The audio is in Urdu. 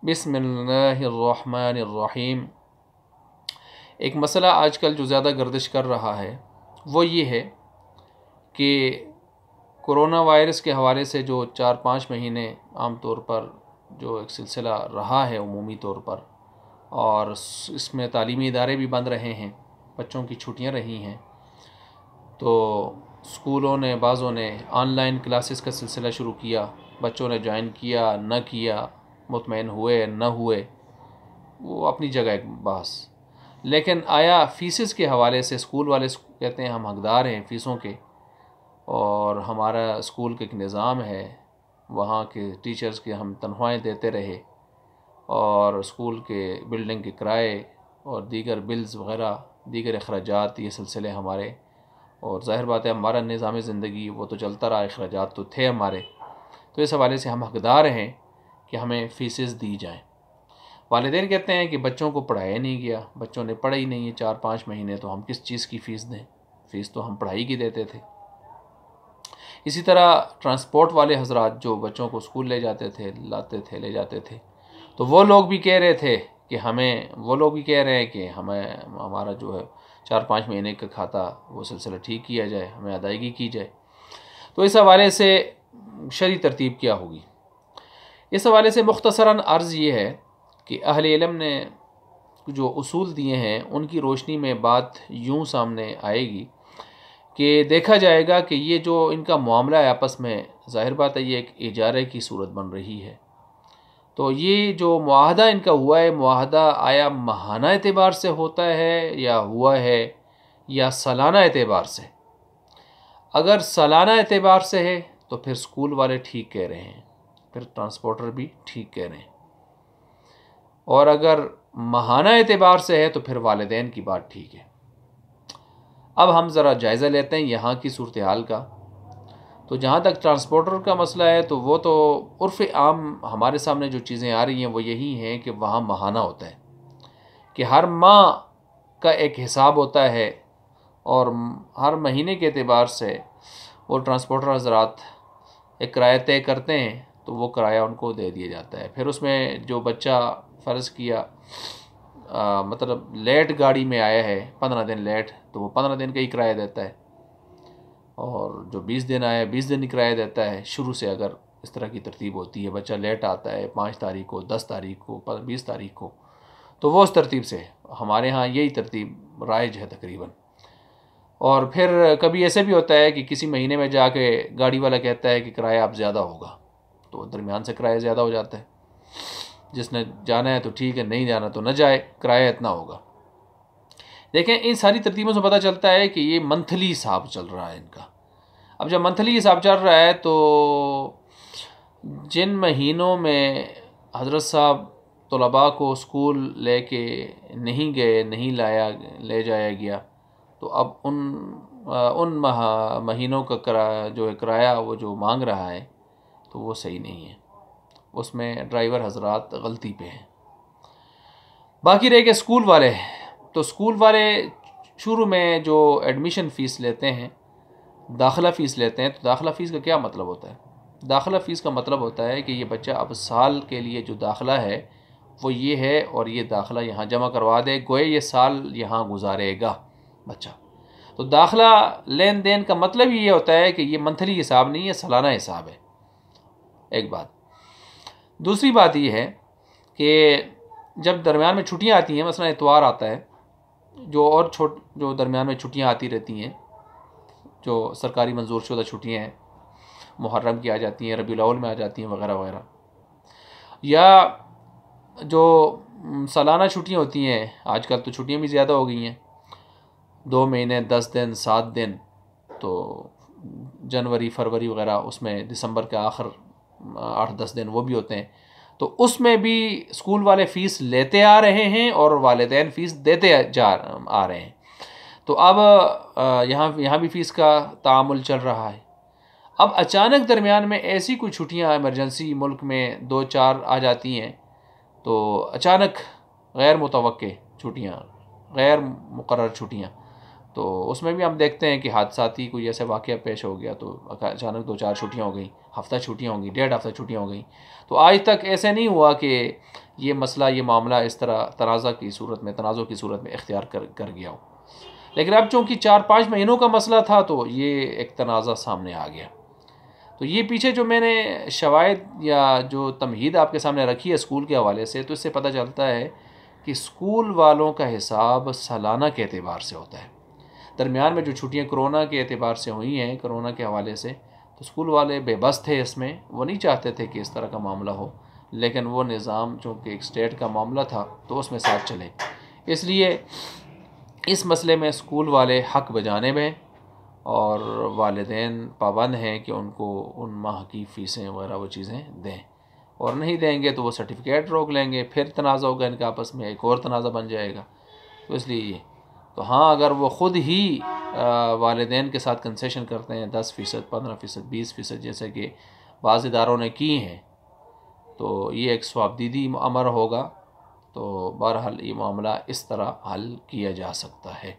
بسم اللہ الرحمن الرحیم۔ ایک مسئلہ آج کل جو زیادہ گردش کر رہا ہے وہ یہ ہے کہ کرونا وائرس کے حوالے سے جو 4-5 مہینے عام طور پر جو ایک سلسلہ رہا ہے عمومی طور پر، اور اس میں تعلیمی ادارے بھی بند رہے ہیں، بچوں کی چھٹیاں رہی ہیں، تو اسکولوں نے بعضوں نے آن لائن کلاسز کا سلسلہ شروع کیا، بچوں نے جوائن کیا نہ کیا، مطمئن ہوئے نہ ہوئے، وہ اپنی جگہ ایک بحث۔ لیکن آیا فیسز کے حوالے سے اسکول والے کہتے ہیں ہم حقدار ہیں فیسوں کے، اور ہمارا اسکول کا ایک نظام ہے، وہاں کے ٹیچرز کے ہم تنخواہیں دیتے رہے، اور اسکول کے بلڈنگ کے کرائے اور دیگر بلز وغیرہ دیگر اخراجات، یہ سلسلے ہمارے، اور ظاہر بات ہے ہمارا نظام زندگی وہ تو چلتا رہا، اخراجات تو تھے ہمارے، تو اس حوالے سے ہم حقدار ہیں کہ ہمیں فیسز دی جائیں۔ والدین کہتے ہیں کہ بچوں کو پڑھایا نہیں گیا، بچوں نے پڑھا ہی نہیں ہے 4-5 مہینے، تو ہم کس چیز کی فیس دیں؟ فیس تو ہم پڑھائی کی دیتے تھے۔ اسی طرح ٹرانسپورٹ والے حضرات جو بچوں کو اسکول لے جاتے تھے، لاتے تھے، لے جاتے تھے، تو وہ لوگ بھی کہہ رہے تھے کہ وہ لوگ بھی کہہ رہے ہیں کہ ہمارا جو ہے 4-5 مہینے کا کھاتا وہ سلسلہ ٹھیک کیا جائے، ہمیں ادائیگی کی جائے۔ تو اس حوالے سے شرعی ترتیب کیا ہوگی؟ اس حوالے سے مختصراً عرض یہ ہے کہ اہل علم نے جو اصول دیے ہیں ان کی روشنی میں بات یوں سامنے آئے گی کہ دیکھا جائے گا کہ یہ جو ان کا معاملہ ہے آپس میں، ظاہر بات ہے یہ ایک اجارے کی صورت بن رہی ہے، تو یہ جو معاہدہ ان کا ہوا ہے، معاہدہ آیا ماہانہ اعتبار سے ہوتا ہے یا ہوا ہے یا سالانہ اعتبار سے؟ اگر سالانہ اعتبار سے ہے تو پھر اسکول والے ٹھیک کہہ رہے ہیں، پھر ٹرانسپورٹر بھی ٹھیک کہہ رہے ہیں، اور اگر ماہانہ اعتبار سے ہے تو پھر والدین کی بات ٹھیک ہے۔ اب ہم ذرا جائزہ لیتے ہیں یہاں کی صورتحال کا۔ تو جہاں تک ٹرانسپورٹر کا مسئلہ ہے تو وہ تو عرف عام ہمارے سامنے جو چیزیں آ رہی ہیں وہ یہی ہیں کہ وہاں ماہانہ ہوتا ہے، کہ ہر ماہ کا ایک حساب ہوتا ہے، اور ہر مہینے کے اعتبار سے وہ ٹرانسپورٹر حضرات ایک کرایہ طے کرتے ہیں، تو وہ کرایہ ان کو دے دیا جاتا ہے۔ پھر اس میں جو بچہ فرض کیا مطلب لیٹ گاڑی میں آیا ہے 15 دن لیٹ، تو وہ 15 دن کا ہی کرایہ دیتا ہے، اور جو 20 دن آیا 20 دن ہی کرایہ دیتا ہے۔ شروع سے اگر اس طرح کی ترتیب ہوتی ہے، بچہ لیٹ آتا ہے 5 تاریخ کو، 10 تاریخ کو، 20 تاریخ کو، تو وہ اس ترتیب سے، ہمارے ہاں یہی ترتیب رائج ہے تقریباً۔ اور پھر کبھی ایسے بھی ہوتا ہے کہ کسی مہینے میں جا کے گاڑی والا کہتا ہے کہ کرایہ اب زیادہ ہوگا، تو درمیان سے کرایہ زیادہ ہو جاتا ہے، جس نے جانا ہے تو ٹھیک ہے، نہیں جانا تو نہ جائے، کرایہ اتنا ہوگا۔ دیکھیں ان ساری ترتیبوں سے پتہ چلتا ہے کہ یہ منتھلی حساب چل رہا ہے ان کا۔ اب جب منتھلی حساب چل رہا ہے تو جن مہینوں میں حضرت صاحب طلباء کو اسکول لے کے نہیں گئے، نہیں لے جایا گیا، تو اب ان مہینوں کا جو ہے کرایہ وہ جو مانگ رہا ہے تو وہ صحیح نہیں ہے، اس میں ڈرائیور حضرات غلطی پہ ہیں۔ باقی رہ کے اسکول والے، تو اسکول والے شروع میں جو ایڈمیشن فیس لیتے ہیں، داخلہ فیس لیتے ہیں، تو داخلہ فیس کا کیا مطلب ہوتا ہے؟ داخلہ فیس کا مطلب ہوتا ہے کہ یہ بچہ اب سال کے لیے جو داخلہ ہے وہ یہ ہے، اور یہ داخلہ یہاں جمع کروا دے، گوئے یہ سال یہاں گزارے گا بچہ۔ تو داخلہ لین دین کا مطلب یہ ہوتا ہے کہ یہ منتھلی حساب نہیں ہے، سالانہ حساب ہے، ایک بات۔ دوسری بات یہ ہے کہ جب درمیان میں چھٹیاں آتی ہیں، مثلا اتوار آتا ہے، جو درمیان میں چھٹیاں آتی رہتی ہیں، جو سرکاری منظور شدہ چھٹیاں ہیں، محرم کی آ جاتی ہیں، ربیع الاول میں آ جاتی ہیں، وغیرہ وغیرہ، یا جو سالانہ چھٹیاں ہوتی ہیں، آج کل تو چھٹیاں بھی زیادہ ہو گئی ہیں، 2 مہینے 10 دن 7 دن، تو جنوری فروری وغیرہ، اس میں دسمبر کے آخر 8-10 دن وہ بھی ہوتے ہیں، تو اس میں بھی اسکول والے فیس لیتے آ رہے ہیں اور والدین فیس دیتے آ رہے ہیں۔ تو اب یہاں بھی فیس کا تعامل چل رہا ہے۔ اب اچانک درمیان میں ایسی کوئی چھٹیاں ایمرجنسی ملک میں 2-4 آ جاتی ہیں، تو اچانک غیر متوقع چھٹیاں، غیر مقرر چھٹیاں، تو اس میں بھی ہم دیکھتے ہیں کہ حادثاتی کوئی ایسے واقعہ پیش ہو گیا تو اچانک 2-4 چھٹیاں ہو گئیں، ہفتہ چھٹیاں ہوں گی، 1.5 ہفتہ چھٹیاں ہو گئیں. تو آج تک ایسے نہیں ہوا کہ یہ مسئلہ، یہ معاملہ اس طرح تنازع کی صورت میں اختیار کر گیا ہو. لیکن اب چونکہ 4-5 مہینوں کا مسئلہ تھا تو یہ ایک تنازع سامنے آ گیا. تو یہ پیچھے جو میں نے شواہد یا جو تمہید آپ کے سامنے رکھی ہے اسکول کے حوالے سے، تو اس سے پتہ چلتا ہے کہ اسکول والوں کا حساب سالانہ کے اعتبار سے ہوتا ہے. درمیان میں جو چھٹیاں کرونا کے اعتبار سے ہوئی ہیں، کرونا کے حوالے سے، تو اسکول والے بے بس تھے اس میں، وہ نہیں چاہتے تھے کہ اس طرح کا معاملہ ہو، لیکن وہ نظام چونکہ ایک اسٹیٹ کا معاملہ تھا تو اس میں ساتھ چلے. اس لیے اس مسئلے میں اسکول والے حق بجانب ہیں اور والدین پابند ہیں کہ ان کو ان ماہ کی فیسیں وغیرہ وہ چیزیں دیں، اور نہیں دیں گے تو وہ سرٹیفکیٹ روک لیں گے، پھر تنازع ہوگا ان کے آپس میں، ایک اور تنازع بن جائے گا. تو اس لیے تو ہاں، اگر وہ خود ہی والدین کے ساتھ کنسیشن کرتے ہیں 10%، 15%، 20%، جیسے کہ بعض اداروں نے کی ہیں، تو یہ ایک ثوابدیدی امر ہوگا. تو بہرحال یہ معاملہ اس طرح حل کیا جا سکتا ہے.